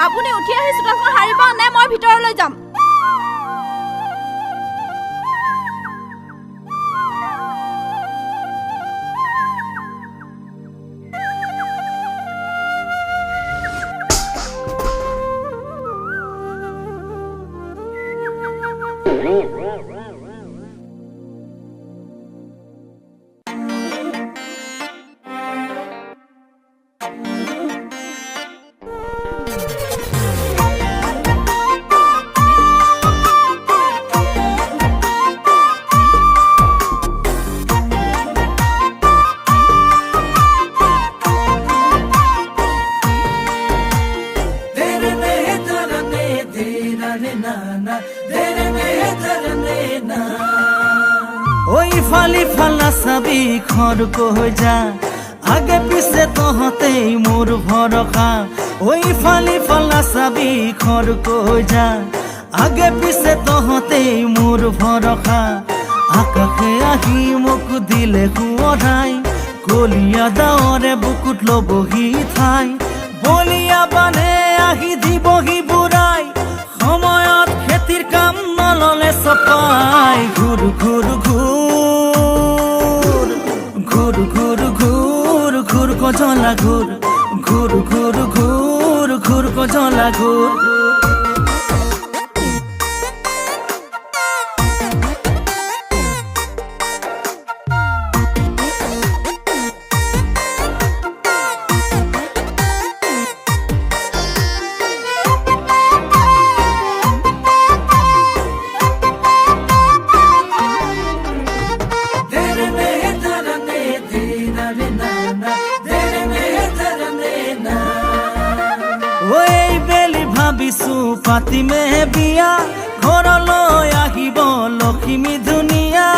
আপুনি উঠি আহি চোতালখন সাৰিব নে মই ভিতৰলৈ যাম ফালি ফালা চাবি খৰ কৈ যা আগে পিছে তহঁতেই মোৰ ভৰসা ঐ ফালি ফালা চাবি খৰ কৈ যা আগে পিছে তহঁতেই মোৰ ভৰসা আকাশে আহি মোক দিলে সোঁৱৰাই কলীয়া ডাৱৰে বুকুত ল'বহি ঠাই বলীয়া বানে আহি দিবহি বুঢ়াই সময়ত খেতিৰ কাম নললে চপাই ঘূৰ ঘূৰ ঘূৰ ঘূৰ ঘূৰ ঘূৰ ঘূৰ কজলা ঘূৰ ঘূৰ ঘূৰ ঘূৰ ঘূৰ কজলা ঘূৰ পাতিমে বিয়া ঘৰলৈ আহিব লখিমী ধুনীয়া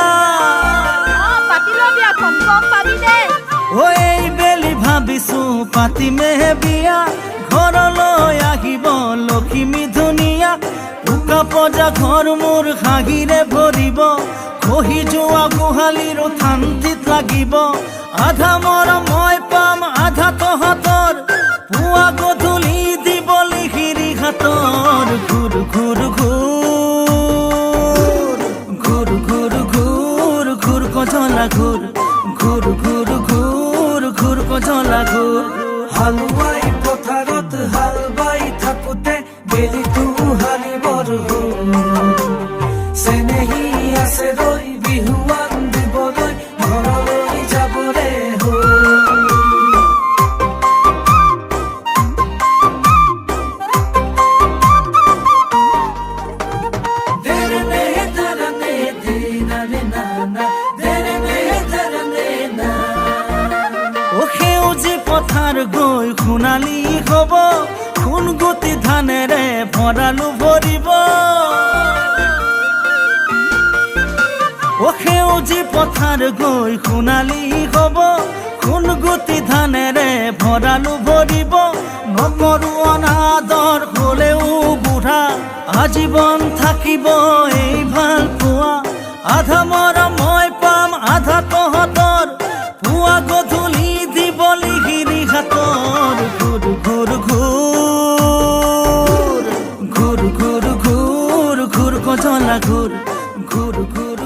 এই বেলি ভাবিছো পাতিমে বিয়া ঘৰলৈ আহিব লখিমী ধুনীয়া উকা পজা ঘৰ মোৰ হাঁহিৰে ভৰিব খহি যোৱা গোহালিৰ শান্তিত লাগিব আধা মৰম মই পাম আধা তহঁতৰ পুৱা গধূলি দিব লিখিৰি হাতৰ ঘূৰ ঘূৰ ঘূৰ ঘূৰ ঘূৰ ঘূৰ ঘূৰ কজলা ঘূৰ ঘূৰ ঘূৰ ঘূৰ ঘূৰ কজলা ঘূৰ হালুৱাই পথাৰত হাল বাই থাকোতে বেলিটো হালিবৰ চেনেহী আছে ৰৈ বিহুৱান দিবলৈ ঘৰলৈ যাবৰে সেউজী পথাৰ গৈ সোণালী হব সোণ গুটি ধানেৰে ভঁৰালো ভৰিব সেউজী পথাৰ গৈ সোণালী হব সোণ গুটি ধানেৰে ভঁৰালো ভৰিব নকৰো অনাদৰ হলেও বুঢ়া আজীৱন থাকিব এই ভাল পোৱা আধা মৰম মই পাম আধা তহঁতৰ পুৱা গধূলি দিব লিখিৰি হাতৰ ঘূৰ ঘূৰ ঘূৰ ঘূৰ ঘূৰ ঘূৰ ঘূৰ কজলা ঘূৰ ঘূৰ ঘূৰ